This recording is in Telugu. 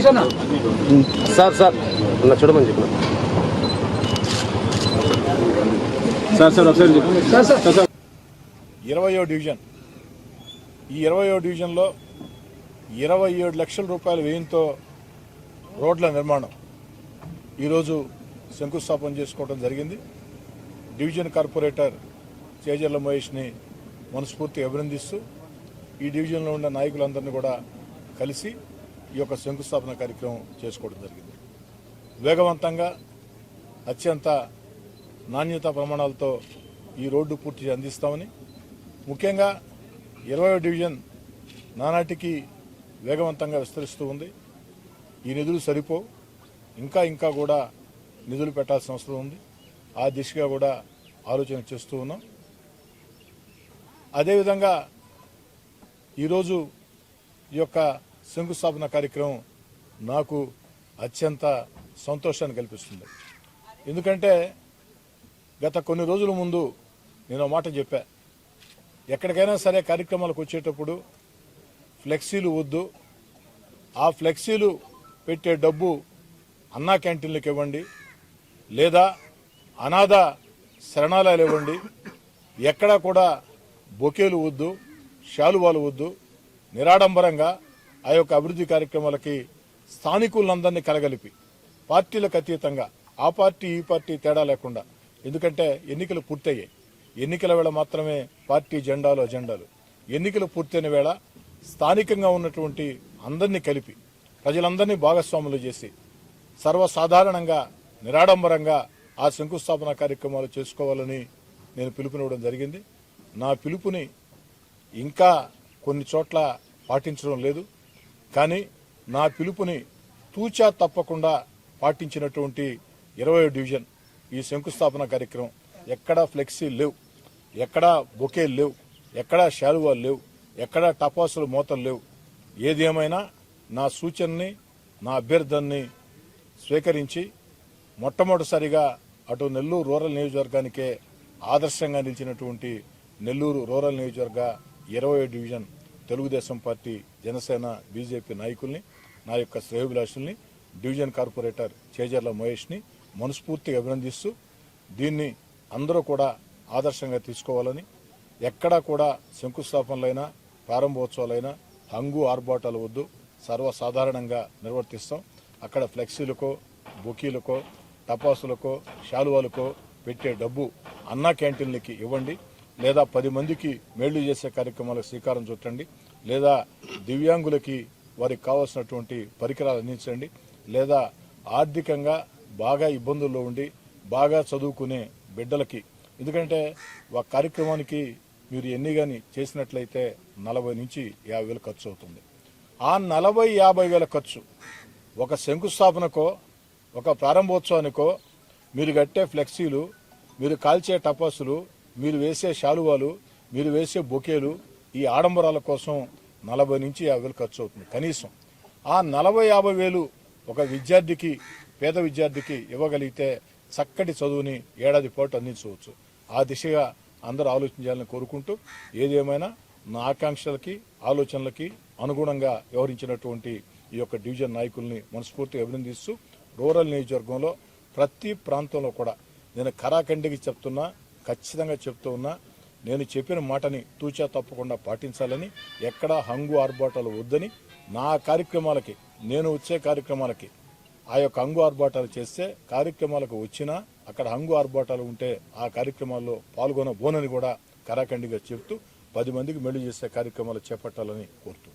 సార్ సార్ చూడమని చెప్పిన సార్ సార్ ఒకసారి 20వ డివిజన్ ఈ 20వ డివిజన్లో 27 లక్షల రూపాయల వ్యయంతో రోడ్ల నిర్మాణం ఈరోజు శంకుస్థాపన చేసుకోవడం జరిగింది. డివిజన్ కార్పొరేటర్ చేజర్ల మహేష్ని మనస్ఫూర్తిగా అభినందిస్తూ ఈ డివిజన్లో ఉన్న నాయకులందరినీ కూడా కలిసి ఈ యొక్క శంకుస్థాపన కార్యక్రమం చేసుకోవడం జరిగింది. వేగవంతంగా అత్యంత నాణ్యతా ప్రమాణాలతో ఈ రోడ్డు పూర్తి అందిస్తామని, ముఖ్యంగా 20వ డివిజన్ నానాటికి వేగవంతంగా విస్తరిస్తూ ఉంది. ఈ నిధులు సరిపోవు, ఇంకా కూడా నిధులు పెట్టాల్సిన అవసరం ఉంది. ఆ దిశగా కూడా ఆలోచన చేస్తూ ఉన్నాం. అదేవిధంగా ఈరోజు ఈ యొక్క శంకుస్థాపన కార్యక్రమం నాకు అత్యంత సంతోషాన్ని కల్పిస్తుంది. ఎందుకంటే గత కొన్ని రోజుల ముందు నేను మాట చెప్పా, ఎక్కడికైనా సరే కార్యక్రమాలకు వచ్చేటప్పుడు ఫ్లెక్సీలు వద్దు, ఆ ఫ్లెక్సీలు పెట్టే డబ్బు అన్నా క్యాంటీన్లకు ఇవ్వండి, లేదా అనాథ శరణాలయాలు ఇవ్వండి, ఎక్కడా కూడా బొకేలు వద్దు, శాలువాలు వద్దు, నిరాడంబరంగా ఆ యొక్క అభివృద్ధి కార్యక్రమాలకి స్థానికులందరినీ కలగలిపి పార్టీలకు అతీతంగా ఆ పార్టీ ఈ పార్టీ తేడా లేకుండా, ఎందుకంటే ఎన్నికలు పూర్తయ్యాయి, ఎన్నికల వేళ మాత్రమే పార్టీ అజెండాలు ఎన్నికలు పూర్తయిన వేళ స్థానికంగా ఉన్నటువంటి అందరినీ కలిపి ప్రజలందరినీ భాగస్వాములు చేసి సర్వసాధారణంగా నిరాడంబరంగా ఆ శంకుస్థాపన కార్యక్రమాలు చేసుకోవాలని నేను పిలుపునివ్వడం జరిగింది. నా పిలుపుని ఇంకా కొన్ని చోట్ల పాటించడం లేదు, కానీ నా పిలుపుని తూచా తప్పకుండా పాటించినటువంటి 20వ డివిజన్ ఈ శంకుస్థాపన కార్యక్రమం ఎక్కడా ఫ్లెక్సీలు లేవు, ఎక్కడా బొకేలు లేవు, ఎక్కడా శాలువాలు లేవు, ఎక్కడా టపాసులు మోతలు లేవు. ఏది ఏమైనా నా సూచనని, నా అభ్యర్థనని స్వీకరించి మొట్టమొదటిసారిగా అటు నెల్లూరు రూరల్ నియోజకవర్గానికే ఆదర్శంగా నిలిచినటువంటి నెల్లూరు రూరల్ నియోజకవర్గ 20వ division Telugu Desam party, Janasena, BJP నాయకుల్ని, నా యొక్క శ్రేయోభిలాషుల్ని, డివిజన్ కార్పొరేటర్ చేజర్ల మహేష్ని మనస్ఫూర్తిగా అభినందిస్తూ దీన్ని అందరూ కూడా ఆదర్శంగా తీసుకోవాలని, ఎక్కడా కూడా శంకుస్థాపనలైనా ప్రారంభోత్సవాలైనా హంగు ఆర్భాటాలు వద్దు, సర్వసాధారణంగా నిర్వర్తిస్తాం. అక్కడ ఫ్లెక్సీలకో, బొకీలకో, టపాసులకో, శాలువాలకో పెట్టే డబ్బు అన్నా క్యాంటీన్లకి ఇవ్వండి, లేదా 10 మందికి మేళ్లు చేసే కార్యక్రమాలకు శ్రీకారం చుట్టండి, లేదా దివ్యాంగులకి వారికి కావాల్సినటువంటి పరికరాలు అందించండి, లేదా ఆర్థికంగా బాగా ఇబ్బందుల్లో ఉండి బాగా చదువుకునే బిడ్డలకి, ఎందుకంటే ఒక కార్యక్రమానికి మీరు ఎన్ని కానీ చేసినట్లయితే 40 నుంచి 50 వేలు ఖర్చు అవుతుంది. ఆ 40-50 వేల ఖర్చు ఒక శంకుస్థాపనకో, ఒక ప్రారంభోత్సవానికో, మీరు కట్టే ఫ్లెక్సీలు, మీరు కాల్చే టపాసులు, మీరు వేసే శాలువాలు, మీరు వేసే బొకేలు, ఈ ఆడంబరాల కోసం 40 నుంచి 50 వేలు ఖర్చు అవుతుంది కనీసం. ఆ 40-50 వేలు ఒక విద్యార్థికి, పేద విద్యార్థికి ఇవ్వగలిగితే చక్కటి చదువుని ఏడాది పాటు అందించవచ్చు. ఆ దిశగా అందరూ ఆలోచించాలని కోరుకుంటూ, ఏదేమైనా నా ఆకాంక్షలకి, ఆలోచనలకి అనుగుణంగా వ్యవహరించినటువంటి ఈ యొక్క డివిజన్ నాయకుల్ని మనస్ఫూర్తిగా అభినందిస్తూ, రూరల్ నియోజకవర్గంలో ప్రతి ప్రాంతంలో కూడా నేను ఖరాఖండికి చెప్తున్నా, ఖచ్చితంగా చెప్తూ ఉన్నా, నేను చెప్పిన మాటని తూచా తప్పకుండా పాటించాలని, ఎక్కడా హంగు ఆర్భాటాలు వద్దని, నా కార్యక్రమాలకి, నేను వచ్చే కార్యక్రమాలకి ఆ యొక్క హంగు ఆర్భాటాలు చేస్తే కార్యక్రమాలకు వచ్చినా అక్కడ హంగు ఆర్భాటాలు ఉంటే ఆ కార్యక్రమాల్లో పాల్గొనబోనని కూడా ఖరాఖండిగా చెప్తూ 10 మందికి మేలు చేసే కార్యక్రమాలు చేపట్టాలని కోరుతూ